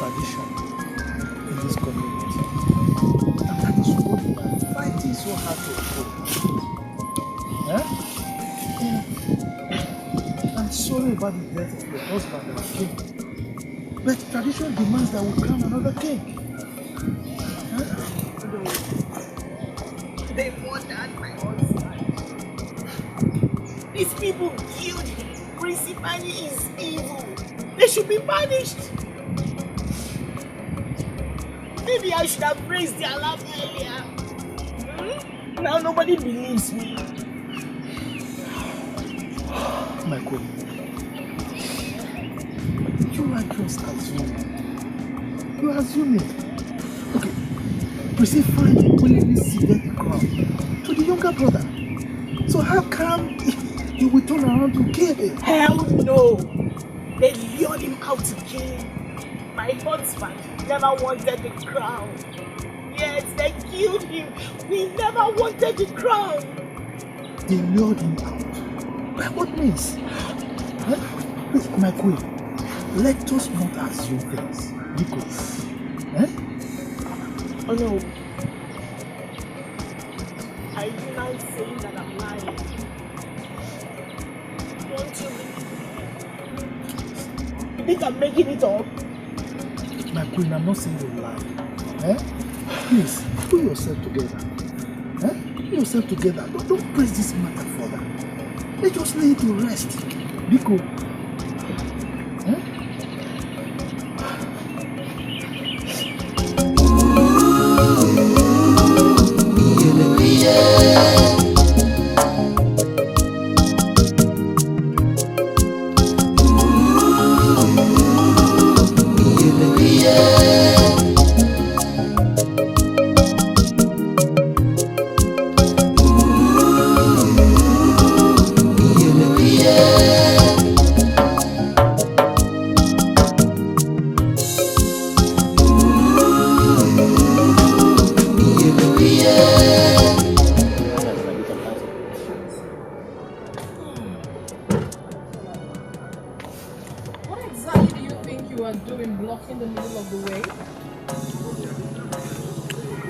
tradition in this community. And that is what we are fighting so hard to uphold. Yeah? I'm sorry about the death of your husband and king. But tradition demands that we crown another king. Huh? They murdered my husband. These people killed him. Principally is evil. They should be punished. Maybe I should have raised the alarm earlier. Now nobody believes me. My God. You are just assuming. You are assuming. Okay. Prince finally willingly ceded the crown to the younger brother. So how come he will turn around to kill him? Hell no! They lured him out to kill him. My husband never wanted the crown. Yes, they killed him. We never wanted the crown. They lured him out. By what means? Huh? Please, my queen, let us not assume things. Because, Oh no. Are you now saying that I'm lying? Don't you believe? You think I'm making it up? My queen, I'm not saying you lie. Please, pull yourself together. Pull yourself together. Don't press this matter further. Let's just lay it to rest. Biko.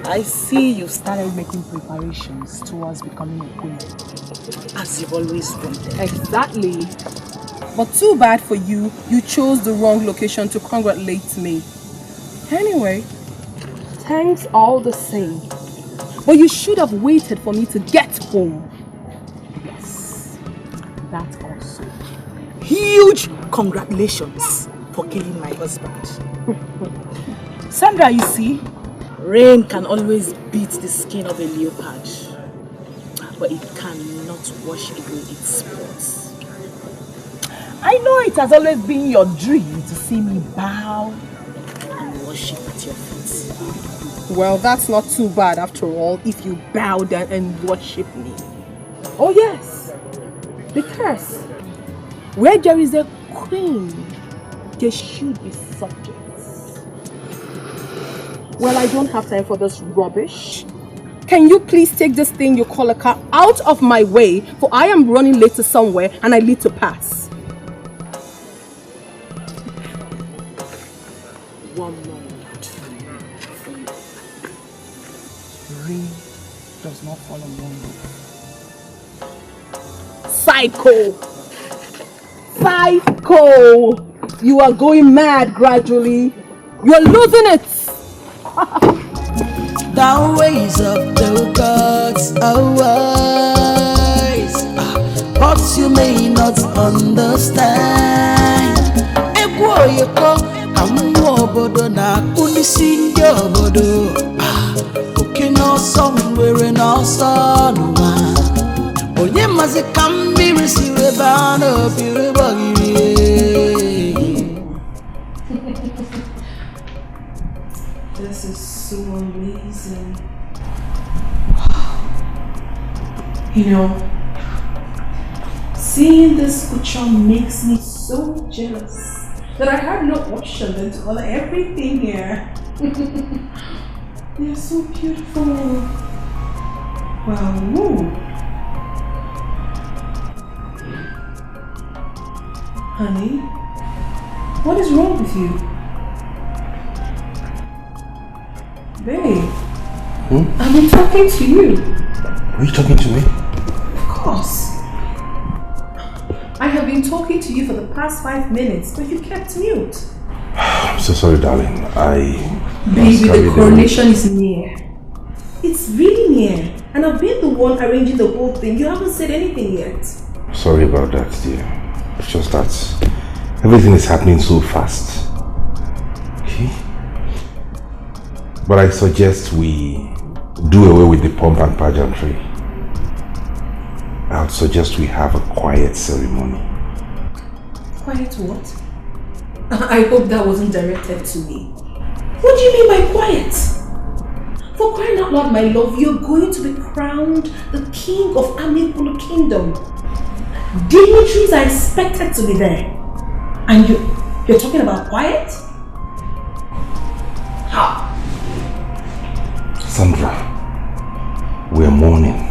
I see you started making preparations towards becoming a queen. As you've always wanted. Exactly. But too bad for you, you chose the wrong location to congratulate me. Anyway, thanks all the same. But you should have waited for me to get home. Yes, that also. Huge congratulations for killing my husband. Sandra, you see, rain can always beat the skin of a leopard, but it cannot wash away its spots. I know it has always been your dream to see me bow and worship at your feet. Well, that's not too bad after all, if you bow down and worship me. Oh yes, because where there is a queen, there should be subjects. Well, I don't have time for this rubbish. Can you please take this thing you call a car out of my way, for I am running late to somewhere and I need to pass. One moment. Rain does not fall on one roof. Psycho! Psycho! You are going mad gradually. You're losing it. The ways of the gods are wise, but you may not understand. Egwoyoko amuobodo na kunisi obodo. Oke no somewhere no sonwa. Onye mazi kambiri siwe bano biribogiri. This is so amazing. You know, seeing this picture makes me so jealous that I had no option than to order everything here. They're so beautiful. Wow. Honey, what is wrong with you? Babe, I've been talking to you. Are you talking to me? Of course. I have been talking to you for the past 5 minutes, but you kept mute. I'm so sorry, darling. Baby, the coronation is near. It's really near. And I've been the one arranging the whole thing. You haven't said anything yet. Sorry about that, dear. It's just that everything is happening so fast. Okay? But I suggest we do away with the pomp and pageantry. I would suggest we have a quiet ceremony. Quiet what? I hope that wasn't directed to me. What do you mean by quiet? For crying out loud, my love, you're going to be crowned the king of Amikulu Kingdom. Dignitaries are expected to be there. And you're talking about quiet? How? Sandra, we are mourning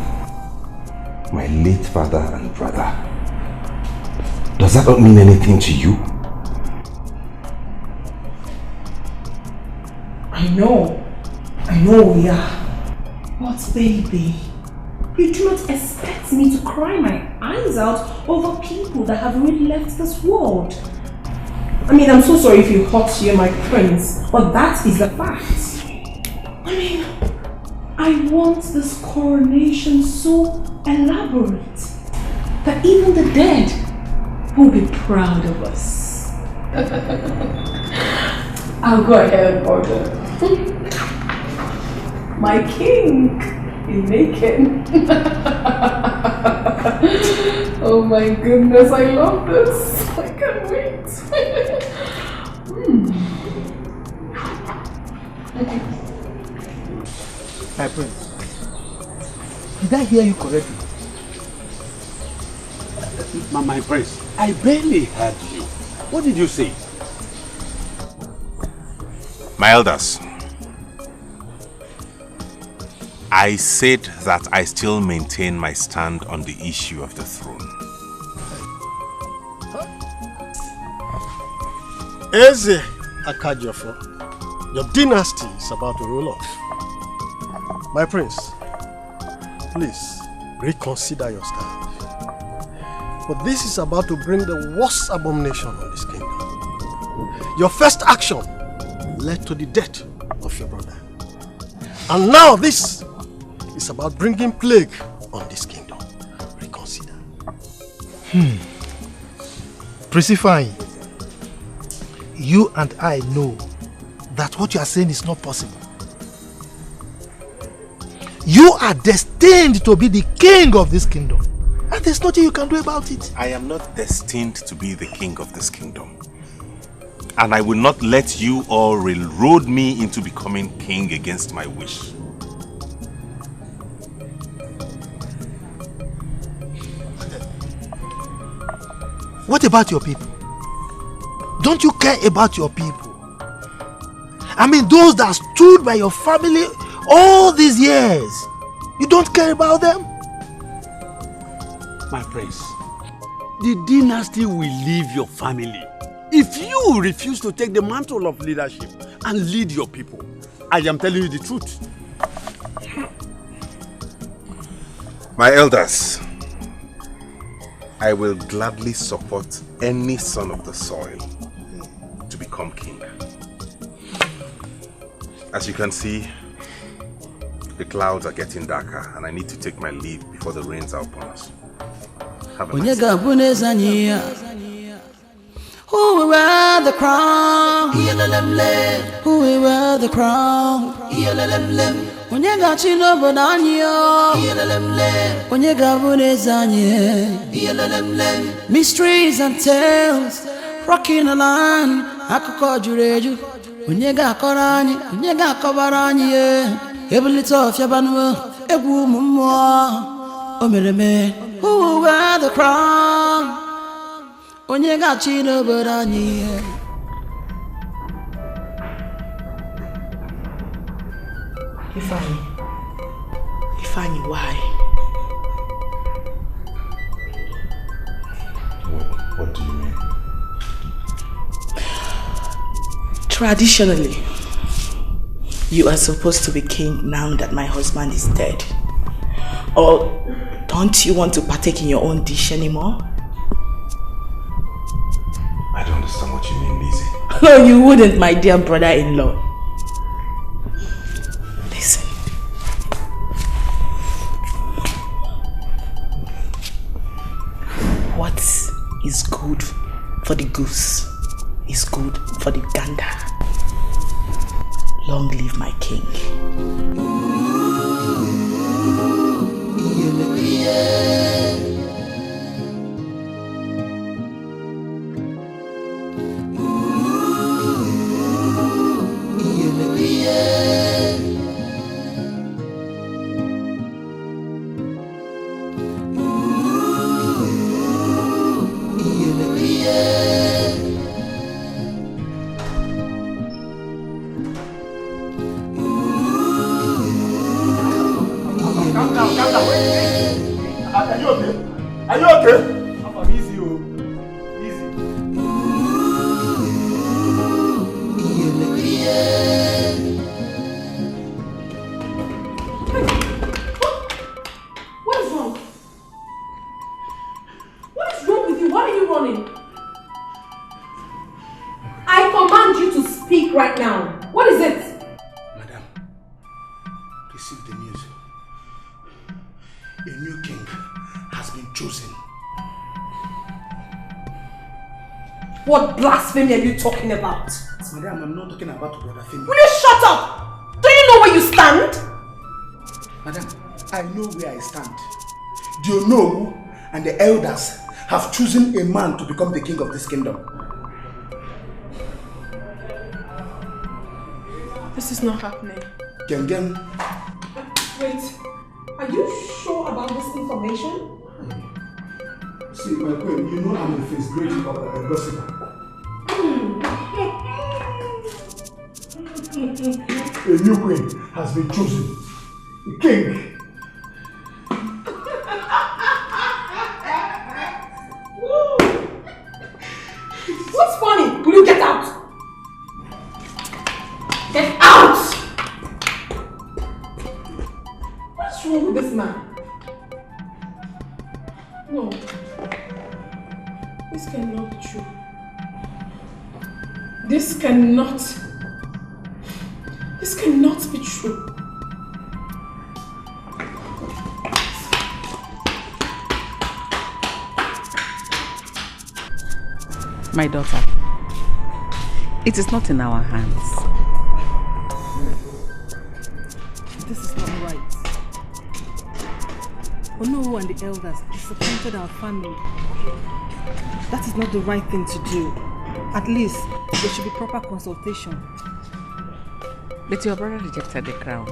my late father and brother. Does that not mean anything to you? I know, yeah. But baby, you do not expect me to cry my eyes out over people that have already left this world. I mean, I'm so sorry if you hurt you, my prince, but that is the fact. I mean, I want this coronation so elaborate that even the dead will be proud of us. I'll go ahead and order. My king in making. Oh my goodness, I love this. I can't wait. Hi, Prince. Did I hear you correctly? My prince, I barely heard you. What did you say? My elders, I said that I still maintain my stand on the issue of the throne. Eze Akajofo, your dynasty is about to roll off. My prince, please reconsider your stand. But this is about to bring the worst abomination on this kingdom. Your first action led to the death of your brother. And now this is about bringing plague on this kingdom. Reconsider. Precifying, you and I know that what you are saying is not possible. You are destined to be the king of this kingdom. And there's nothing you can do about it. I am not destined to be the king of this kingdom. And I will not let you all railroad me into becoming king against my wish. What about your people? Don't you care about your people? I mean, those that stood by your family all these years. You don't care about them? My prince, the dynasty will leave your family if you refuse to take the mantle of leadership and lead your people. I am telling you the truth. My elders, I will gladly support any son of the soil to become king. As you can see, the clouds are getting darker and I need to take my leave before the rains are upon us. Have a nice day. Who will wear the crown? Who will wear the crown? When you got you no bonanyo, when you got bunezanye, mysteries and tales, rocking the line. Akoko jureju, when you got korani, when you got kobarani, every little of your banwa, ebu mumwa, omereme. Who will wear the crown? When you got you no bonanyo. Ifeanyi, why? What do you mean? Traditionally, You are supposed to be king now that my husband is dead. Or don't you want to partake in your own dish anymore? I don't understand what you mean, Lizzie. No, you wouldn't, my dear brother-in-law. Listen. What is good for the goose is good for the gander. Long live my king. Are you okay? I'm easy, oh. Easy. What is wrong? What is wrong with you? Why are you running? I command you to speak right now. What is it? Madam, receive the news. A new king has been chosen. What blasphemy are you talking about? Madam, I'm not talking about Brother Femi. Will you shut up? Do you know where you stand? Madam, I know where I stand. Do you know and the elders have chosen a man to become the king of this kingdom? This is not happening. Gengen. Wait, are you sure about this information? See, my queen, you know I'm a face great gossiper. A new queen has been chosen. A king. What's funny? Will you get out? Get out! What's wrong with this man? No. This cannot be true. This cannot be true. My daughter, it is not in our hands. This is not right. Ono and the elders disappointed our family. That is not the right thing to do. At least, there should be proper consultation. But your brother rejected the crown.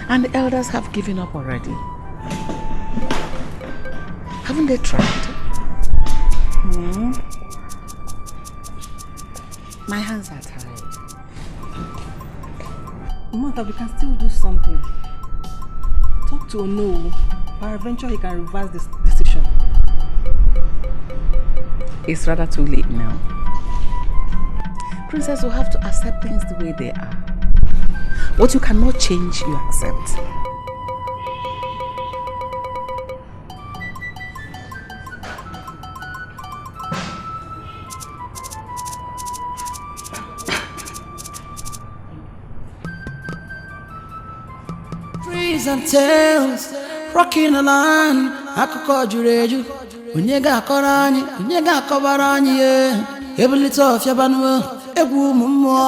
And the elders have given up already. Haven't they tried? My hands are tied. Mother, we can still do something. Talk to Ono. Peradventure he can reverse this decision. It's rather too late now. Princess will have to accept things the way they are. What you cannot change, you accept. Trees and tales, rocking the line. Akụkọ juru eju. Onye ga-akọrọ anyị, onye ga-akọbara anyị ye. Ebulite ọfịa banụ, egwu ụmụ mmụọ.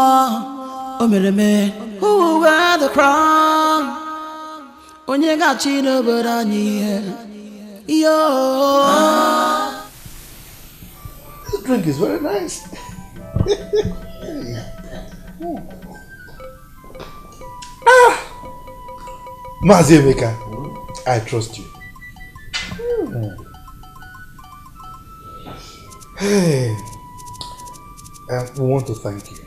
O mere eme, who will wear the crown? Onye ga-achị n'obodo anyị ye. Yo. This drink is very nice. Mazi Emeka, I trust you. Hey, we want to thank you,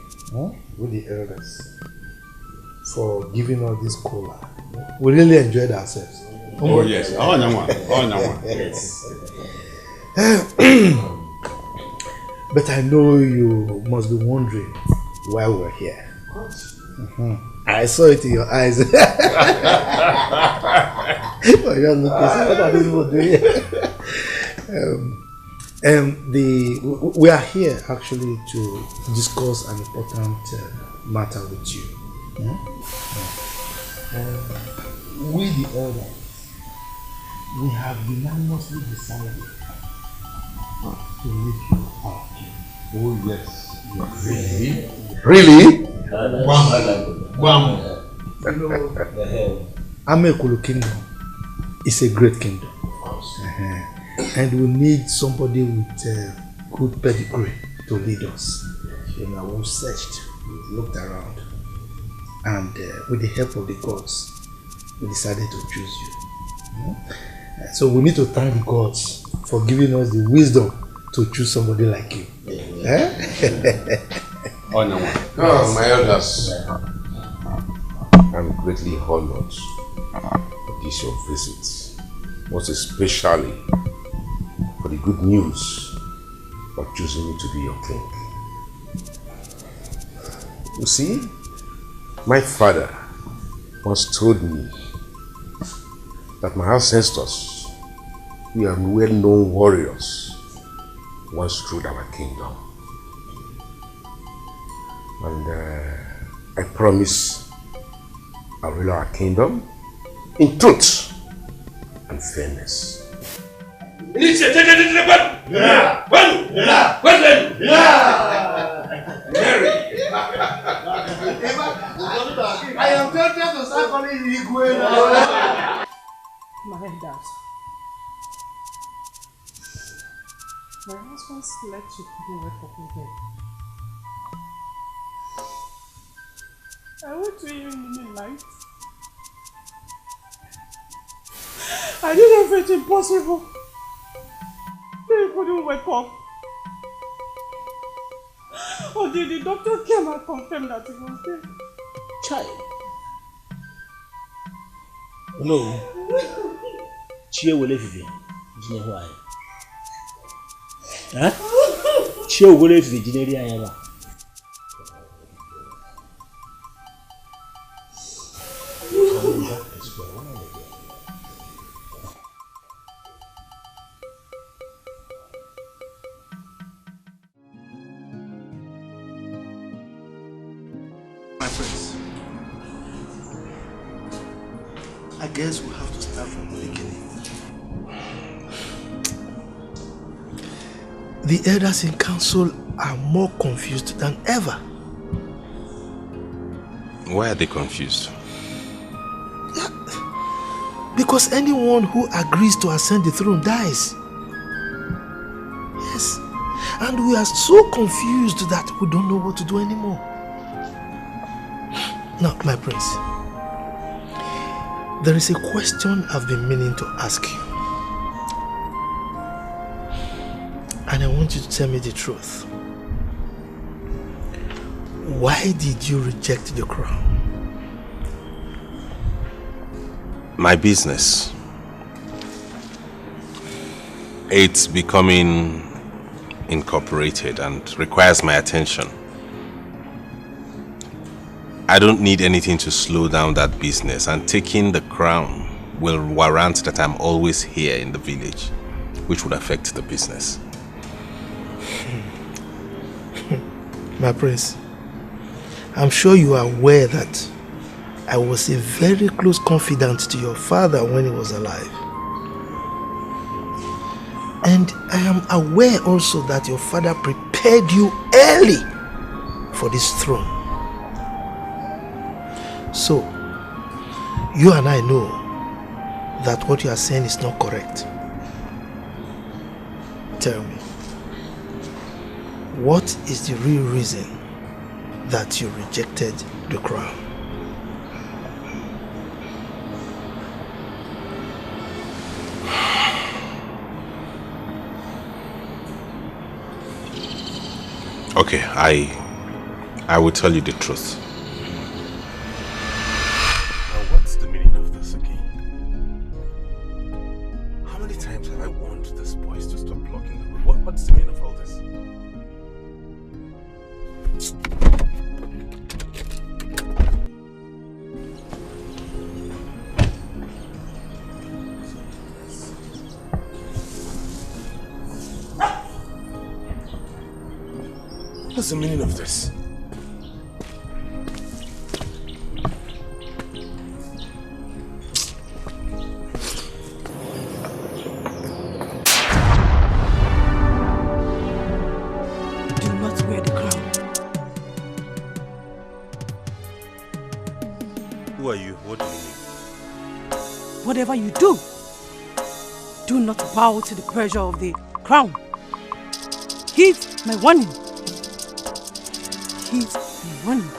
with the elders, for giving us this cola. We really enjoyed ourselves. Oh yes, yes. But I know you must be wondering why we're here. I saw it in your eyes. But you're looking, what are these people doing? We are here actually to discuss an important matter with you. We the elders, we have unanimously decided to make you our king. Oh yes. Really? Amekulu Kingdom is a great kingdom. And we need somebody with good pedigree to lead us. You know, we've searched, we've looked around, and with the help of the gods, we decided to choose you. So we need to thank the gods for giving us the wisdom to choose somebody like you. Oh, my elders, I'm greatly honored for this your visit, most especially for the good news of choosing me to be your king. You see, my father once told me that my ancestors, we are well-known warriors, once ruled our kingdom. And I promise I'll rule our kingdom in truth and fairness. I am tempted to start calling you Igwe. My elders. My husband slept with people wake up with him. I went to him in the night. I did everything possible. He couldn't wake up. Until the doctor came and confirmed that he was dead. Child. No. Chie will live with you. Why? Huh? Chie will live with you. I guess we have to start from the beginning. The elders in council are more confused than ever. Why are they confused? Yeah, because anyone who agrees to ascend the throne dies. Yes, and we are so confused that we don't know what to do anymore. Now, my prince, there is a question I've been meaning to ask you. And I want you to tell me the truth. Why did you reject the crown? My business. It's becoming incorporated and requires my attention. I don't need anything to slow down that business, and taking the crown will warrant that I'm always here in the village, which would affect the business. My prince, I'm sure you are aware that I was a very close confidant to your father when he was alive. And I am aware also that your father prepared you early for this throne. So, you and I know that what you are saying is not correct. Tell me, what is the real reason that you rejected the crown? Okay, I will tell you the truth. Now, what's the meaning of this again? How many times have I warned these boys to stop blocking the road? What's the meaning of all this? What's the meaning of this? Do not wear the crown. Who are you? What do you mean? Whatever you do not bow to the pressure of the crown. Heed my warning. Heed my warning.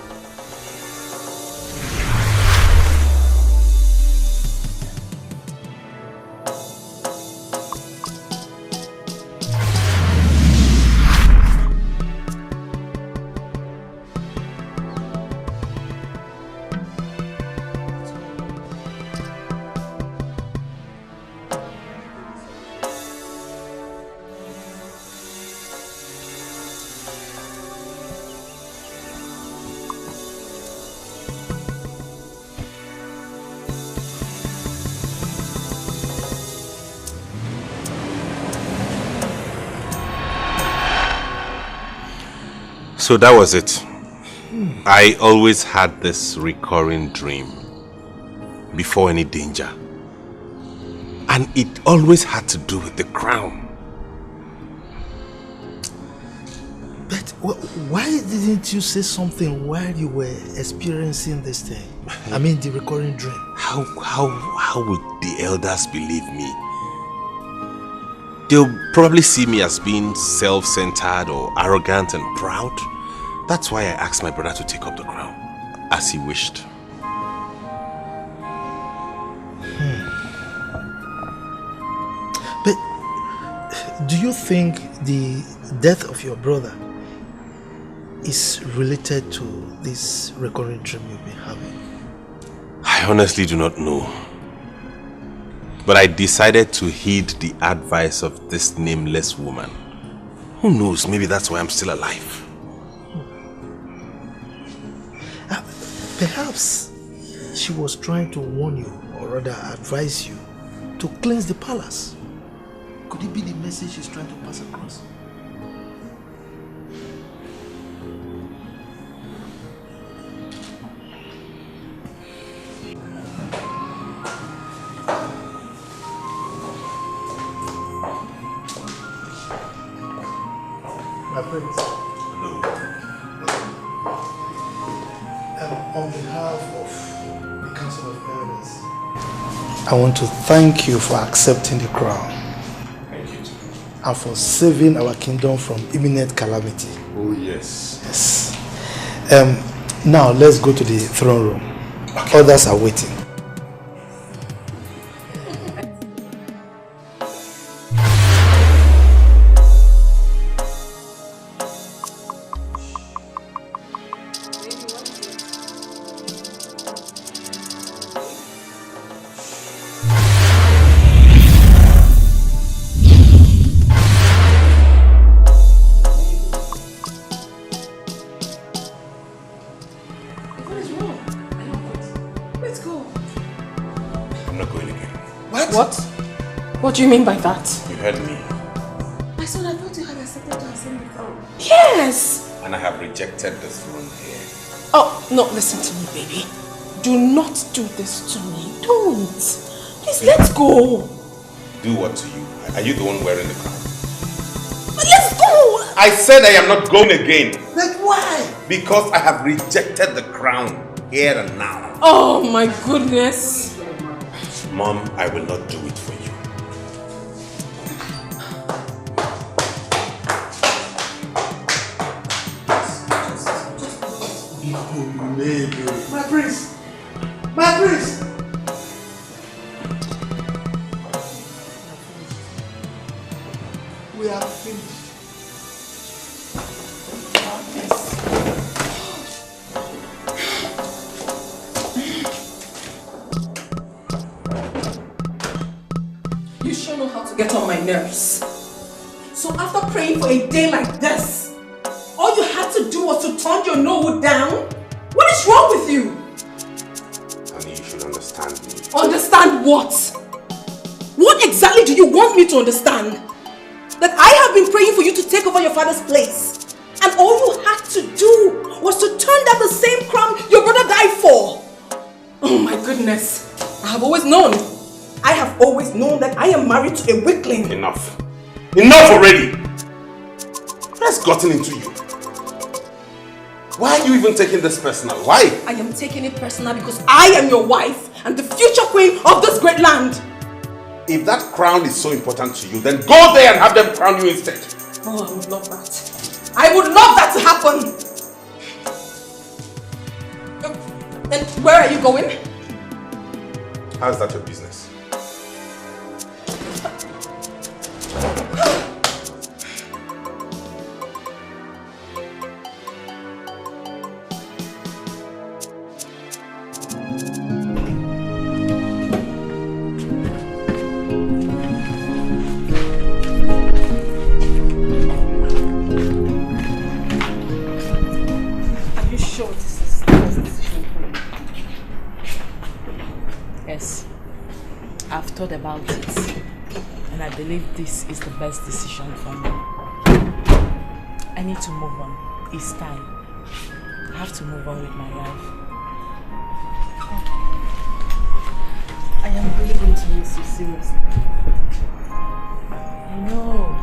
So that was it. I always had this recurring dream before any danger. And it always had to do with the crown. But why didn't you say something while you were experiencing this thing? I mean, the recurring dream. How would the elders believe me? They'll probably see me as being self-centered or arrogant and proud. That's why I asked my brother to take up the crown, as he wished. But do you think the death of your brother is related to this recurring dream you've been having? I honestly do not know. But I decided to heed the advice of this nameless woman. Who knows, maybe that's why I'm still alive. Perhaps she was trying to warn you, or rather advise you, to cleanse the palace. Could it be the message she's trying to pass across? My friends. Hello. On behalf of the Council of Elders, I want to thank you for accepting the crown. Thank you. And for saving our kingdom from imminent calamity. Oh, yes. Yes. Now let's go to the throne room. Okay. Others are waiting. What do you mean by that? You heard me. My son, I thought you had accepted to ascend the throne. Yes! And I have rejected the throne here. Oh, no, listen to me, baby. Do not do this to me. Don't. Please, let's go. Do what to you? Are you the one wearing the crown? But let's go! I said I am not going again. Like why? Because I have rejected the crown here and now. Oh my goodness. Mom, I will not do it for you. My prince! My prince! We are finished. You sure know how to get on my nerves. So after praying for a day like this, all you had to do was to turn your Nollywood down? What is wrong with you? Honey, you should understand me. Understand what? What exactly do you want me to understand? That I have been praying for you to take over your father's place. And all you had to do was to turn down the same crown your brother died for. Oh my goodness. I have always known that I am married to a weakling. Enough. Enough already! What has gotten into you? Why are you even taking this personal? Why? I am taking it personal because I am your wife and the future queen of this great land. If that crown is so important to you, then go there and have them crown you instead. Oh, I would love that. I would love that to happen. And where are you going? How's that your business? Thought about it, and I believe this is the best decision for me. I need to move on. It's time. I have to move on with my life. I am really going to miss you, seriously. I know,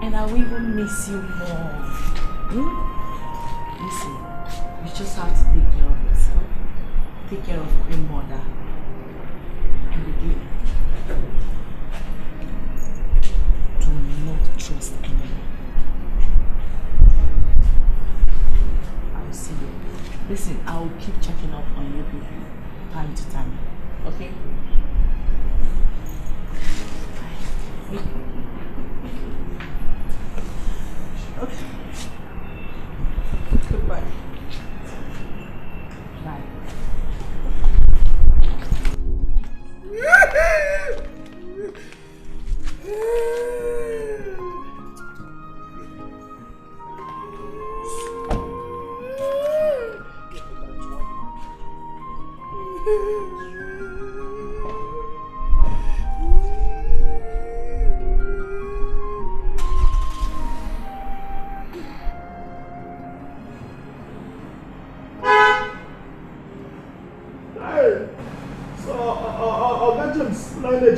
and I will even miss you more. Listen, you just have to take care of yourself, take care of Queen Mother, and again, do not trust anyone. I will see you. Listen, I will keep checking up on you people time to time. Okay? Okay. Goodbye. Bye.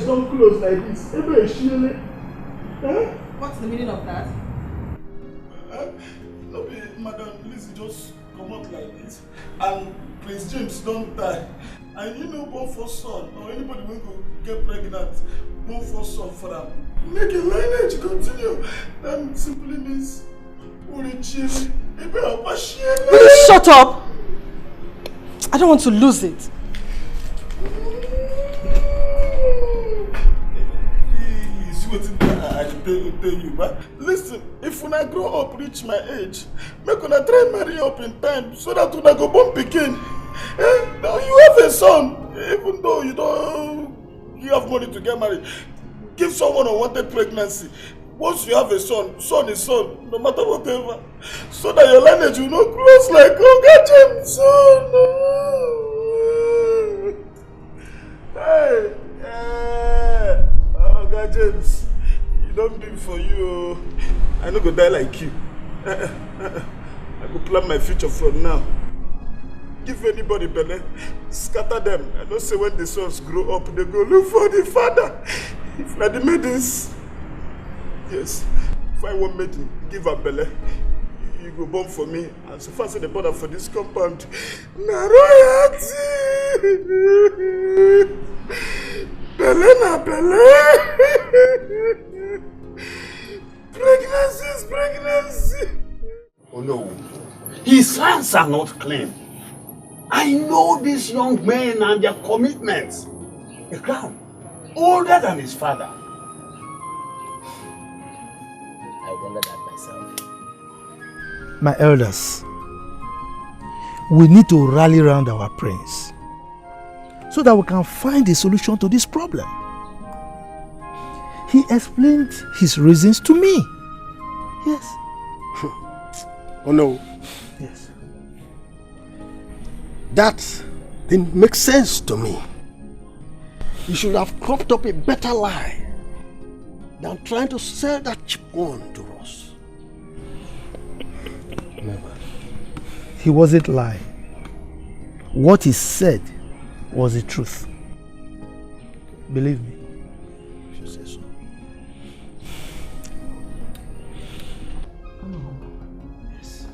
Don't close like this. What's the meaning of that? No, madam, please just come out like this. And Prince James don't die. And you know, born for son, or anybody will go get pregnant, born for son for them. Make a lineage continue. That simply means Please shut up! I don't want to lose it. Listen, if when I grow up, reach my age, make when I try marry up in time so that when I go born pikin, now you have a son, even though you have money to get married. Give someone unwanted pregnancy. Once you have a son, son is son, no matter whatever, so that your lineage will not close like Oga James' son. Hey, Oga James. Don't be for you. I no go die like you. I go plan my future from now. Give anybody belly, scatter them. I don't say when the sons grow up, they go look for the father. If not the maidens, yes. If I want maiden, give her belly. You go born for me. And so far as the border for this compound, na royalty. Belly na belly. Pregnancy is pregnancy. Oh no, his hands are not clean. I know these young men and their commitments. A crown, older than his father. I wondered that myself. My elders, we need to rally around our prince so that we can find a solution to this problem. He explained his reasons to me. Yes. Oh no. Yes. That didn't make sense to me. You should have cropped up a better lie than trying to sell that cheap one to us. he wasn't lying. What he said was the truth. Believe me. If you say so. Oh. Yes.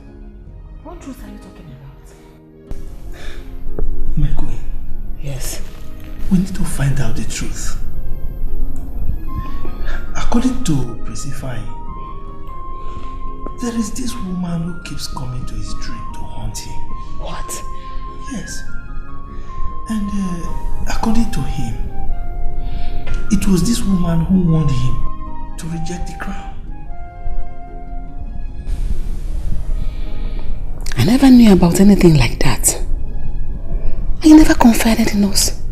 What truth are you talking about? My queen. Yes. We need to find out the truth. According to Persephone, there is this woman who keeps coming to his dream to haunt him. What? Yes. And according to him, it was this woman who warned him to reject the crown. I never knew about anything like that. I never confided in us.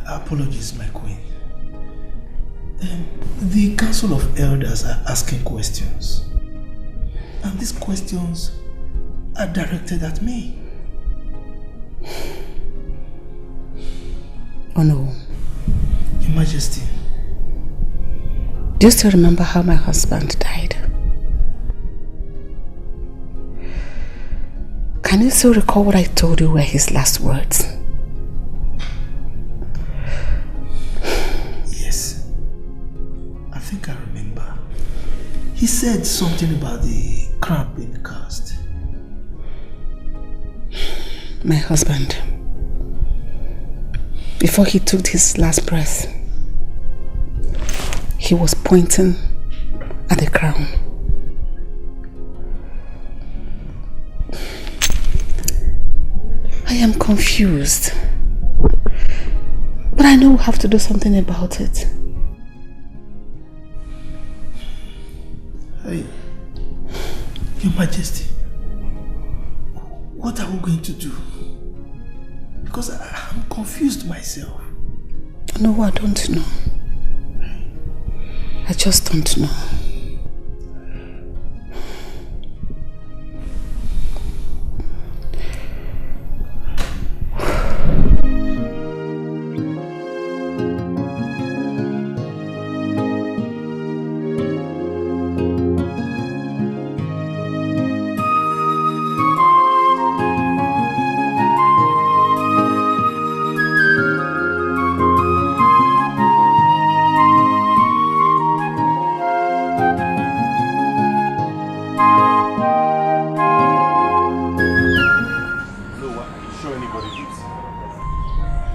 Apologies, my queen. The Council of Elders are asking questions. And these questions are directed at me. Oh no. Your Majesty. Do you still remember how my husband died? Can you still recall what I told you were his last words? Yes. I think I remember. He said something about the crab being cast. My husband, before he took his last breath, he was pointing at the crown. I am confused, but I know we have to do something about it. Hey, Your Majesty, what are we going to do? Because I'm confused myself. No, I don't know. I just don't know.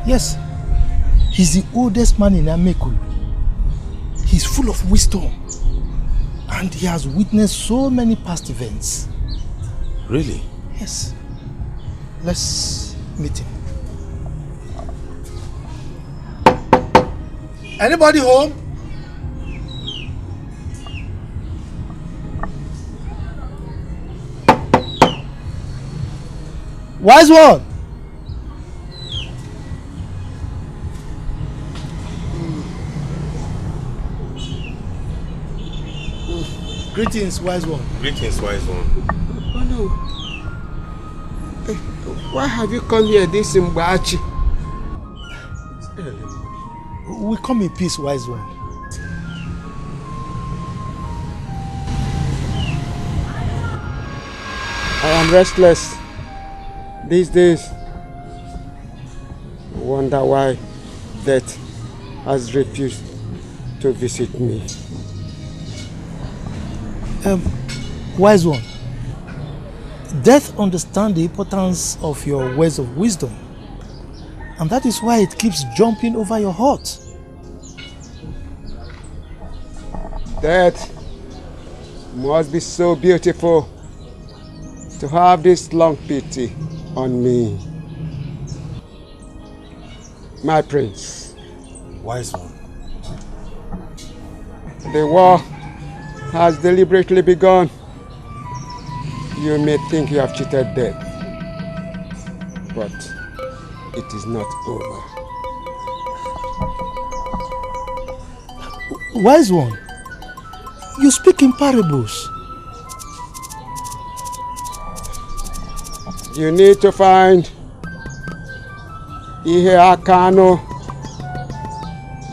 Yes, he's the oldest man in Ameku. He's full of wisdom and he has witnessed so many past events. Really? Yes. Let's meet him. Anybody home? Wise one! Greetings, wise one. Greetings, wise one. Oh no. Why have you come here this Mbachi? We come in peace, wise one. I am restless these days. I wonder why death has refused to visit me. Wise one, death understands the importance of your words of wisdom, and that is why it keeps jumping over your heart. Death must be so beautiful to have this long pity on me. My prince. Wise one. The war has deliberately begun. You may think you have cheated death, but it is not over. Wise one, you speak in parables. You need to find Ihe Akano,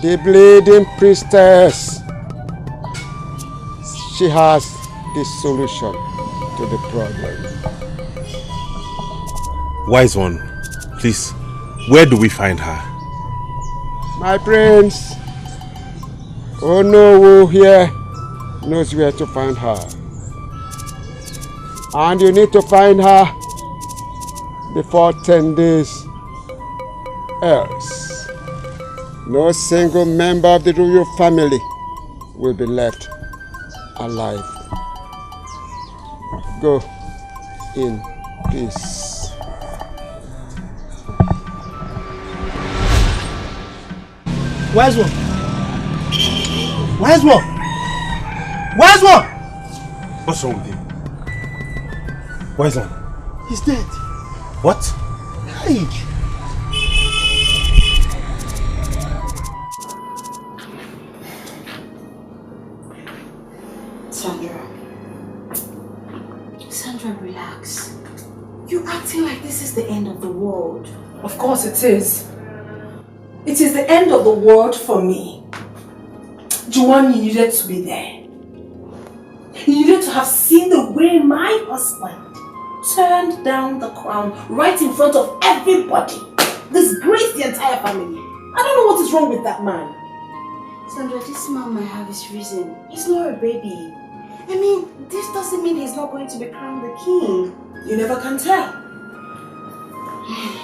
the bleeding priestess. She has the solution. to the problem. Wise one, please, where do we find her? My prince, Onowu here knows where to find her. And you need to find her before 10 days. Else, no single member of the royal family will be left alive. Go in peace. Wise one! Wise one! Wise one! What's wrong with him? Wise one? He's dead. What? Hey! Sandra, relax. You're acting like this is the end of the world. Of course it is. It is the end of the world for me. Giovanni needed to be there. He needed to have seen the way my husband turned down the crown right in front of everybody. Disgraced the entire family. I don't know what is wrong with that man. Sandra, this man might have his reason. He's not a baby. I mean, this doesn't mean he's not going to be crowned the king. You never can tell.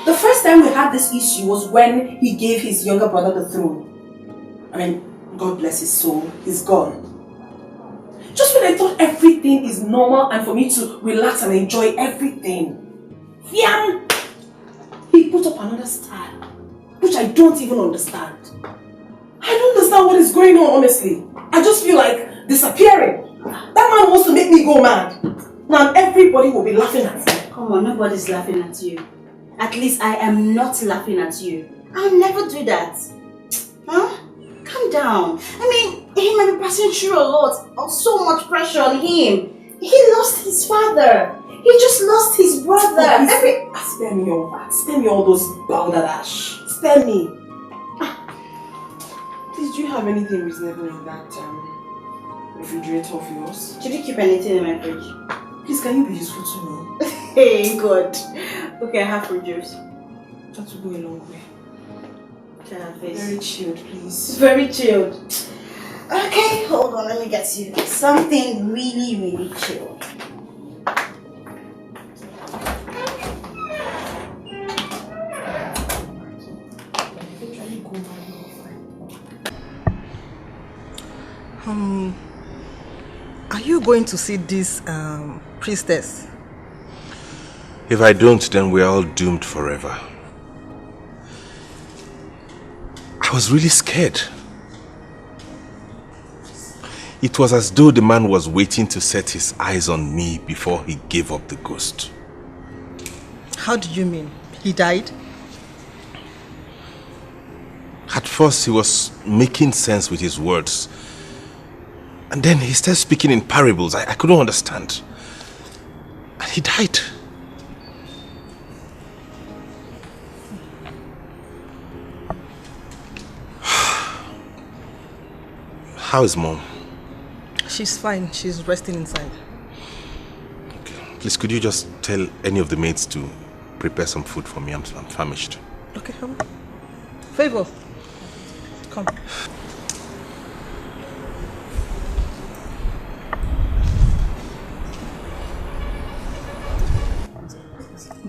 The first time we had this issue was when he gave his younger brother the throne. I mean, God bless his soul, he's gone. Just when I thought everything is normal and for me to relax and enjoy everything, Fiam, he put up another style, which I don't even understand. I don't understand what is going on, honestly. I just feel like disappearing. That man wants to make me go mad. Now everybody will be laughing at me. Come on, nobody's laughing at you. At least I am not laughing at you. I'll never do that. Huh? Calm down. I mean, he might be passing through a lot of so much pressure on him. He lost his father. He just lost his brother. Spare me all that. Spare me all those balderdash. Spare me. Please, do you have anything reasonable in that refrigerator of yours? Did you keep anything in my fridge? Please, can you be useful to me? Hey, good. Okay, I have fruit juice. That will go a long way. Face. Very chilled, please. Very chilled. Okay, hold on, let me get you something really, really chilled. Are you going to see this priestess? If I don't, then we're all doomed forever. I was really scared. It was as though the man was waiting to set his eyes on me before he gave up the ghost. How do you mean? He died? At first, he was making sense with his words. And then he started speaking in parables. I couldn't understand. And he died. How is Mom? She's fine. She's resting inside. Okay. Please, could you just tell any of the maids to prepare some food for me? I'm famished. Okay, Favor, come.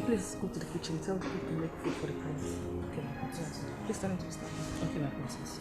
Please go to the kitchen. Tell the people to make food for the prince. Okay, my princess. Please tell him to start. Okay, my princess.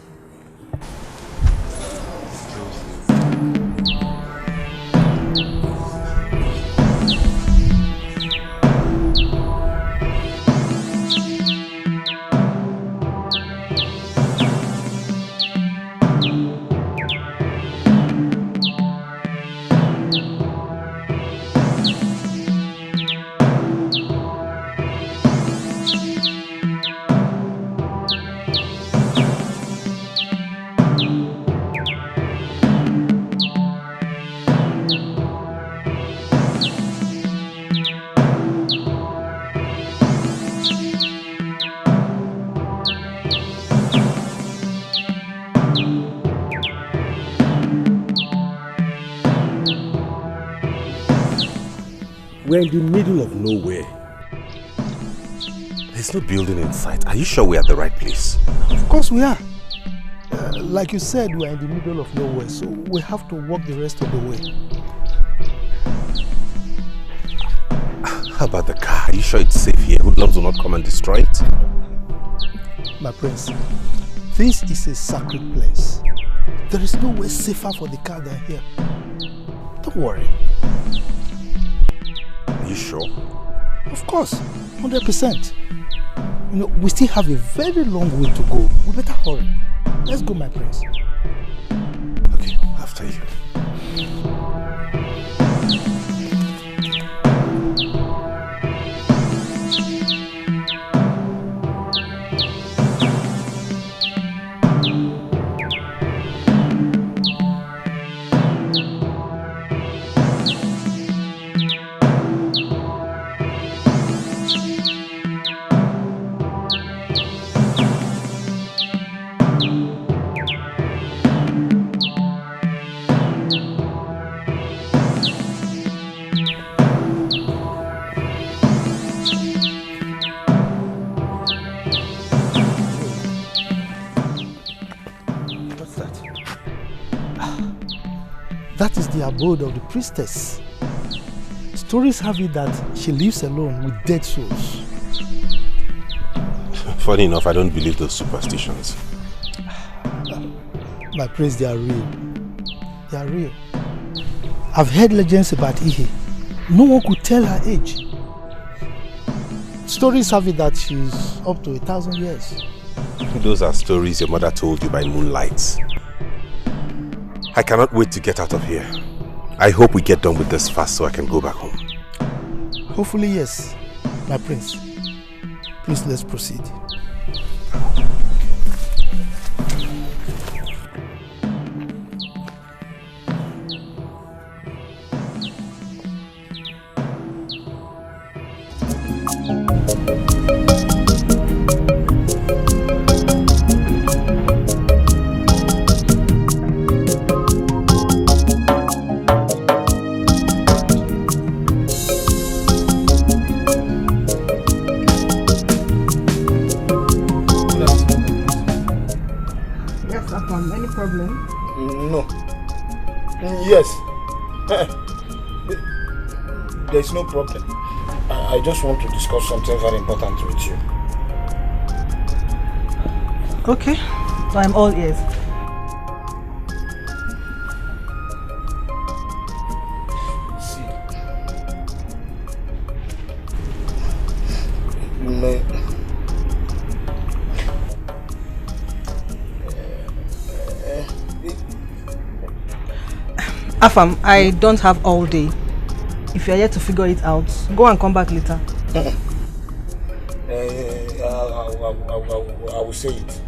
We're in the middle of nowhere. There's no building in sight. Are you sure we're at the right place? Of course we are. Like you said, we're in the middle of nowhere, so we have to walk the rest of the way. How about the car? Are you sure it's safe here? Hoodlums will not come and destroy it? My prince, this is a sacred place. There is nowhere safer for the car than here. Don't worry. Are you sure? Of course, 100%. You know, we still have a very long way to go. We better hurry. Let's go, my prince. Okay, after you. That is the abode of the priestess. Stories have it that she lives alone with dead souls. Funny enough, I don't believe those superstitions. My prince, they are real. They are real. I've heard legends about Ihe. No one could tell her age. Stories have it that she's up to 1,000 years. Those are stories your mother told you by moonlight. I cannot wait to get out of here. I hope we get done with this fast so I can go back home. Hopefully, yes, my prince. Please, let's proceed. There's no problem. I just want to discuss something very important with you. Okay, so I'm all ears. See, Afam, I don't have all day. If you're yet to figure it out, go and come back later. I will say it.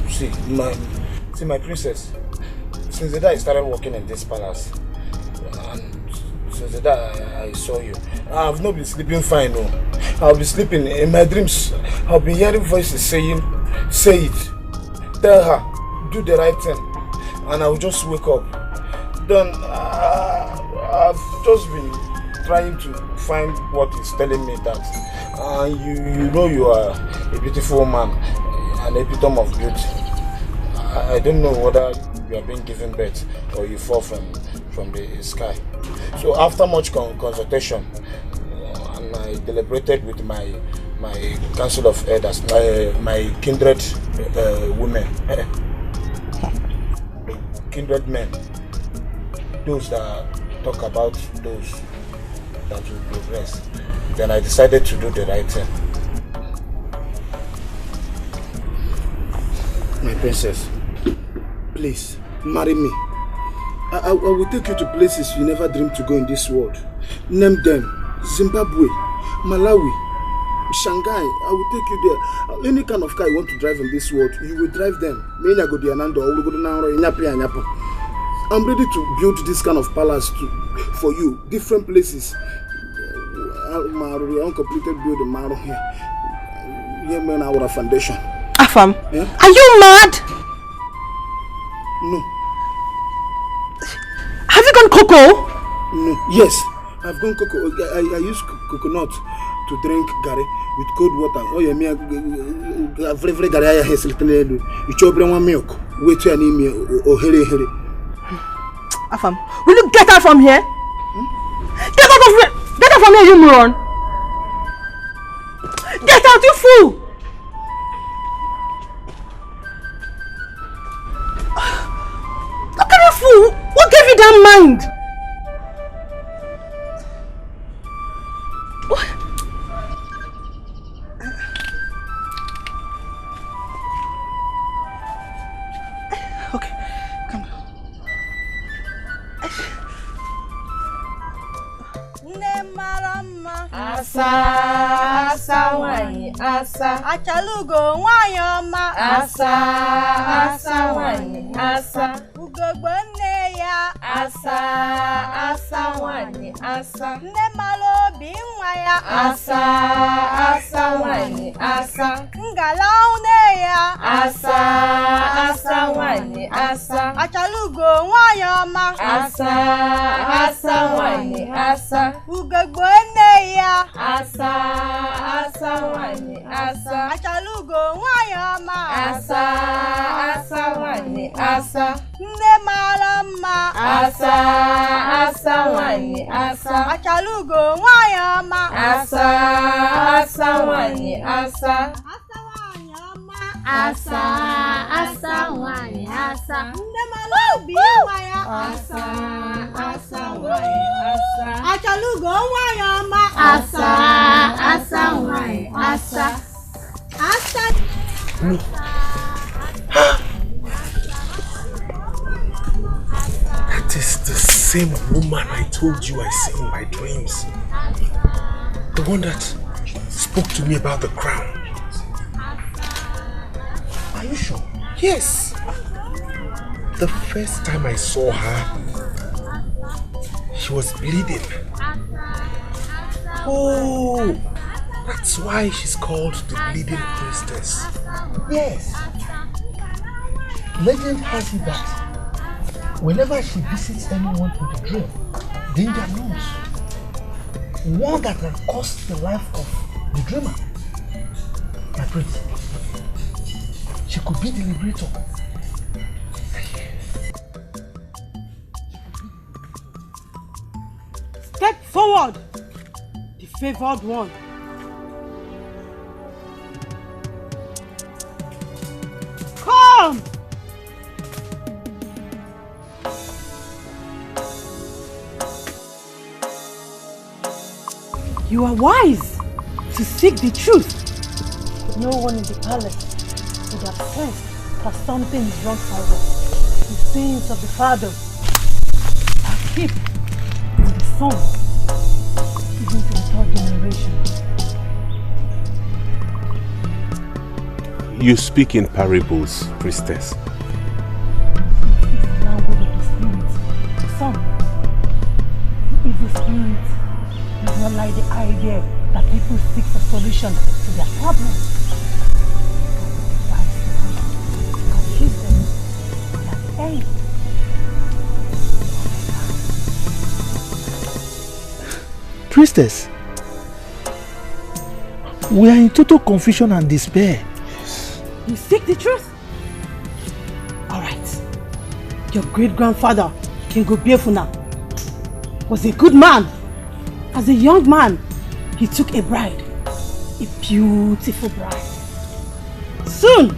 See, my princess. Since the day I started working in this palace, and since the day I saw you, I've not been sleeping fine. No, I'll be sleeping in my dreams. I'll be hearing voices saying, "Say it, tell her, do the right thing," and I'll just wake up. Then I've just been trying to find what is telling me that you know you are a beautiful man, an epitome of beauty. I don't know whether you are being given birth or you fall from the sky. So after much consultation, and I deliberated with my council of elders, my kindred women, kindred men. Those that talk about those that will progress. Then I decided to do the right thing. My princess, please marry me. I will take you to places you never dreamed to go in this world. Name them: Zimbabwe, Malawi, Shanghai. I will take you there. Any kind of car you want to drive in this world, you will drive them. I'm ready to build this kind of palace for you, different places. My uncompleted building here. Here, man, our foundation. Afam, are you mad? No. Have you gone cocoa? No, yes. I've gone cocoa. I use coconut to drink gari with cold water. Oh, yeah, me very gari I has little. You chop one milk. Wait till I need me or hurry. Afam, will you get out from here? Get out of here! Get out from here, you moron! Get out, you fool! Look at you fool! What gave you that mind? What? Okay, come on. Asa wanyi asa Achalugo wanyoma asa wanyi asa Ugogbo nne ya asa wanyi asa Nne malobi nwa ya asa wanyi asa Ngala une ya asa wanyi asa Achalugo wanyoma asa wanyi asa Ugogbo nne ya asa wanyi asa Achalugo wanyoma asa wanyi asa Nne mara mma asa wanyi asa Achalugo wanyoma asa wanyi asa asa wanyi asa Nne malobi nwa ya asa wanyi asa Achalugo wanyoma asa wanyi asa That is the same woman I told you I see in my dreams. The one that spoke to me about the crown. Are you sure? Yes. The first time I saw her, she was bleeding. Oh, that's why she's called the Bleeding Priestess. Yes. Legend has it that whenever she visits anyone in the dream, danger knows. One that can cost the life of the dreamer. My prince, she could be the liberator. Step forward, the favored one. Come! You are wise to seek the truth. No one in the palace would have sensed that something is wrong somewhere. The sins of the father are kept in the son, even to the third generation. You speak in parables, priestess. It's the language of the spirit. Son, the evil spirit does not like the idea that people seek for solution to their problems. Confuse them at the end. Priestess, we are in total confusion and despair. You seek the truth? Alright. Your great-grandfather, King Obiefuna, was a good man. As a young man, he took a bride. A beautiful bride. Soon,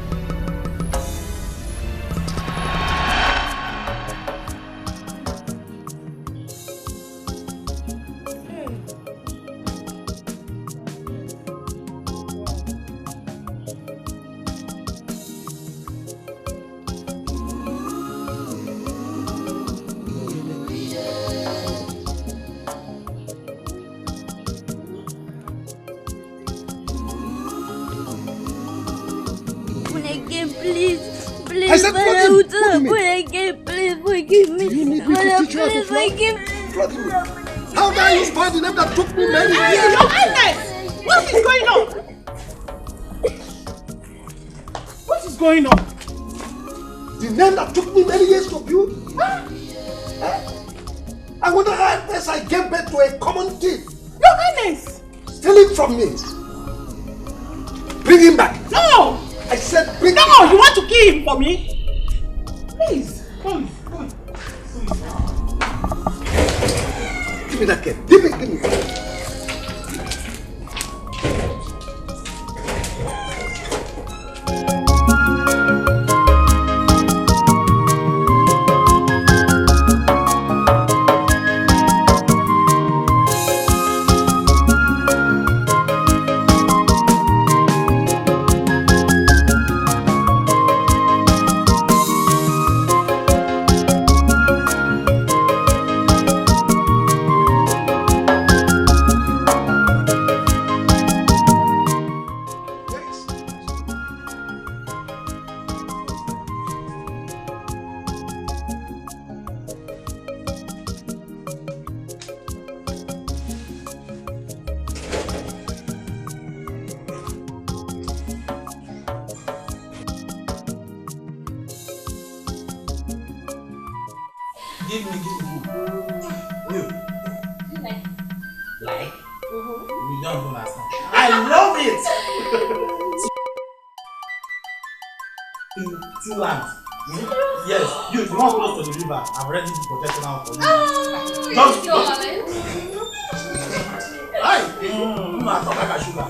I said flog him! What do you mean? Please forgive me. You need me to teach you how to flog? Flog him. How dare you spoil the name that took me many years? Your Highness! What is going on? What is going on? The name that took me many years to build? I wonder how best I gave birth to a common thief. Your Highness! Steal it from me. Bring him back. No! I said bring him No, back. you want to kill him for me? Please, come. Give me that kid. Give me. Give me. You. Like? You don't understand. I love it! In 2 lands. Yes, you want close to the river. I'm ready to protect now for you. Just I talk like a sugar.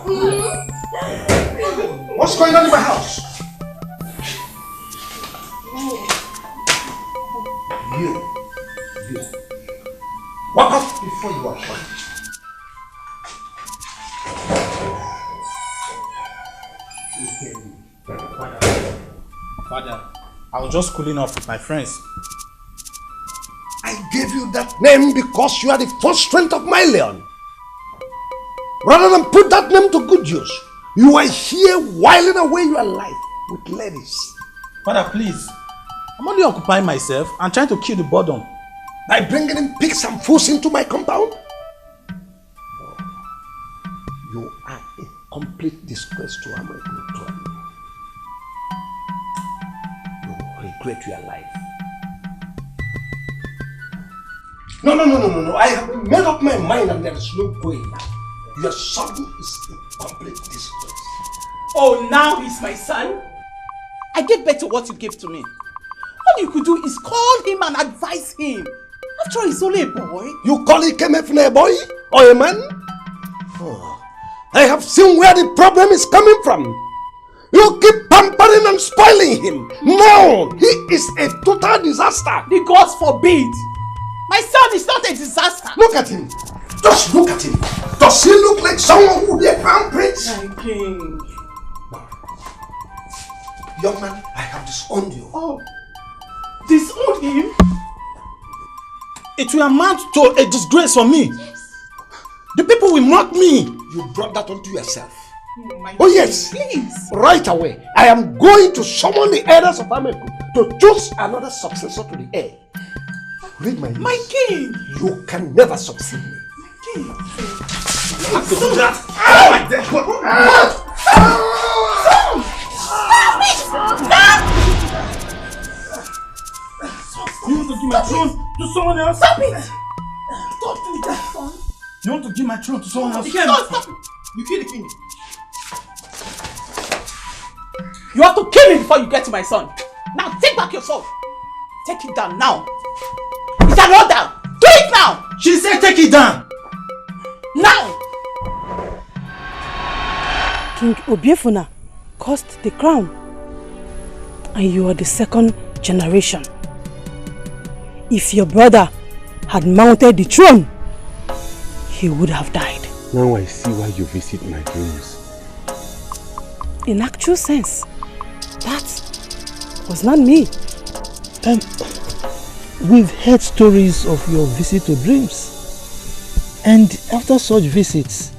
What's going on in my house? You. Walk off before you are punished. Father, I was just cooling off with my friends. I gave you that name because you are the first strength of my leon. Rather than put that name to good use, you are here whiling away your life with ladies. Father, please. I'm only occupying myself and trying to kill the boredom. By bringing in pigs and fools into my compound? No. You are a complete disgrace to America. You will regret your life. No. I have made up my mind and there is no going back. Your son is a complete disgrace. Oh, now he's my son? I gave birth to what you gave to me. All you could do is call him and advise him. After all, he's only a boy. You call Ikemefune a boy or a man? Oh, I have seen where the problem is coming from. You keep pampering and spoiling him. No, he is a total disaster. The gods forbid. My son is not a disaster. Look at him. Just look at him. Does he look like someone who would be a crown prince? My king. Young man, I have disowned you. Oh, disowned him? It will amount to a disgrace for me. The people will mock me. You brought that onto yourself. Oh yes, please. Right away, I am going to summon the elders of Ameku to choose another successor to the heir. Read my lips. My king. You can never succeed me. My king. You have to do that. Oh my God. Stop it! Stop! You want to give my throne to someone else? Stop it! Don't do that, son. You want to give my throne to someone else? You can't. Stop it. You kill the king. You have to kill him before you get to my son. Now take back your sword. Take it down now. It's an order. Do it now. She said take it down. Now. King Obiefuna cost the crown, and you are the second generation. If your brother had mounted the throne, he would have died. Now I see why you visit my dreams. In actual sense, that was not me. We've heard stories of your visit to dreams. And after such visits,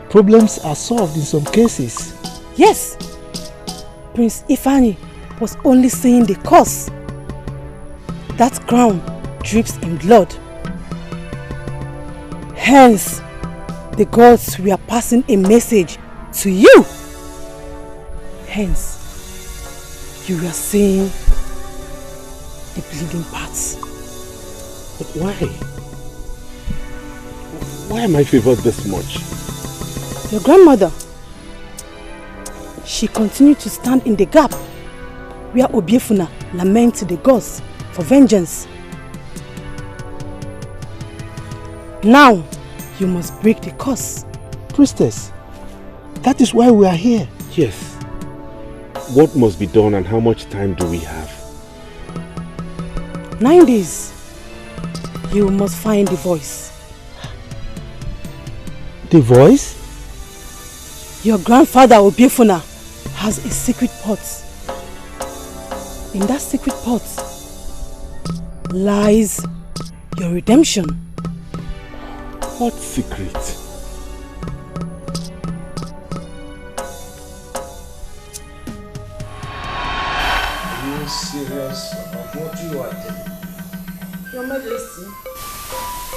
problems are solved in some cases. Yes, Prince Ifani was only seeing the cause. That crown drips in blood. Hence, the gods were passing a message to you. Hence, you were seeing the bleeding parts. But why? Why am I favored this much? Your grandmother, she continued to stand in the gap where Obiefuna lamented the gods for vengeance. Now, you must break the curse. Priestess, that is why we are here. Yes. What must be done and how much time do we have? 9 days. You must find the voice. The voice? Your grandfather Obiefuna has a secret pot. In that secret pot lies your redemption. What secret? Are you serious about what you are telling? Your Majesty,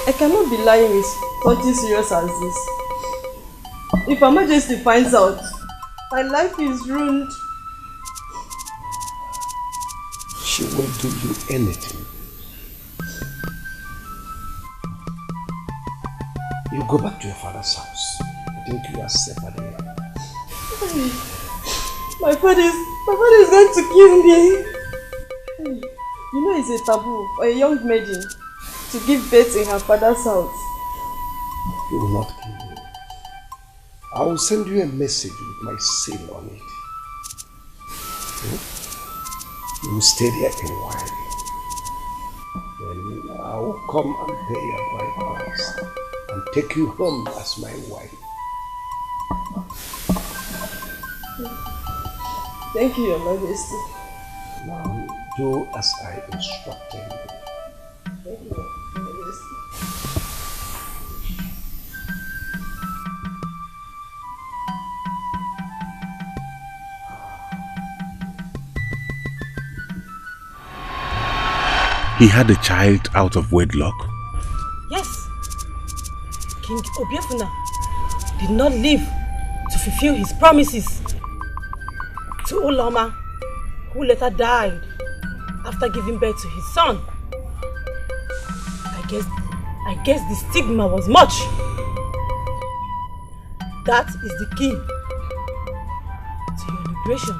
I cannot be lying with something serious as this. If Her Majesty finds out, my life is ruined. She will do you anything. You go back to your father's house. I think you are safer there. My father is going to kill me. You know it's a taboo for a young maiden to give birth in her father's house. He will not kill you. I will send you a message with my seal on it. You will stay there a while. Then I will come and pay your bride price and take you home as my wife. Thank you, Your Majesty. Now do as I instructed you. Thank you, Your Majesty. He had a child out of wedlock. Yes. King Obiefuna did not live to fulfill his promises to Uloma, who later died after giving birth to his son. I guess the stigma was much. That is the key to your liberation.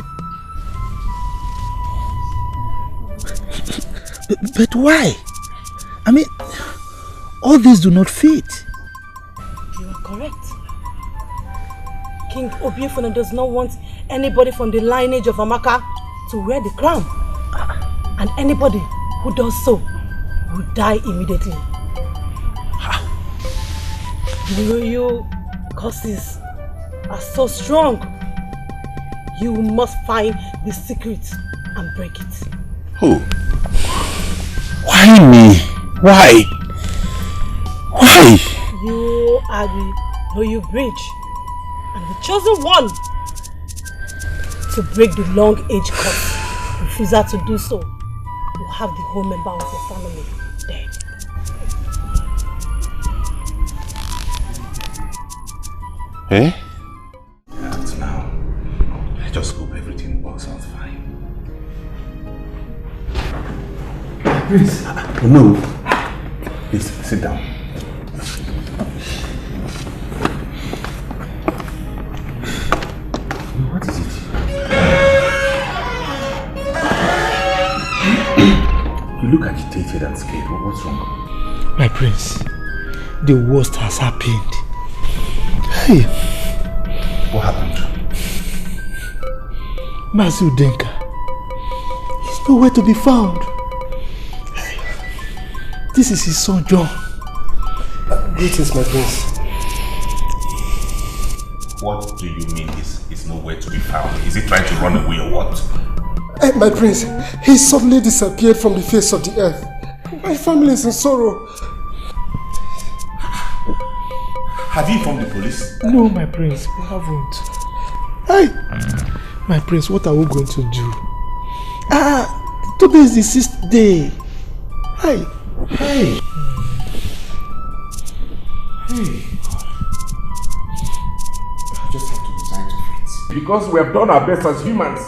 But why? I mean, all these do not fit. You are correct. King Obiefuna does not want anybody from the lineage of Amaka to wear the crown. And anybody who does so will die immediately. The royal curses are so strong. You must find the secret and break it. Who? Why me? Why? Why? You are the royal bridge and the chosen one to break the long age curse. Refusal to do so will have the whole member of your family dead. Eh? Not now. I just hope everything works out fine. Please. No. Please, sit down. What is it? You look agitated and scared. What's wrong? My prince, the worst has happened. Hey. What happened? Mazu Denka is nowhere to be found. This is his son, John. Greetings, my prince. What do you mean he's nowhere to be found? Is he trying to run away or what? My prince, he suddenly disappeared from the face of the earth. My family is in sorrow. Have you informed the police? No, my prince, we haven't. Hey! My prince, what are we going to do? Today is the 6th day. Hey! Hey! Hey! I just have to resign to fate. Because we have done our best as humans.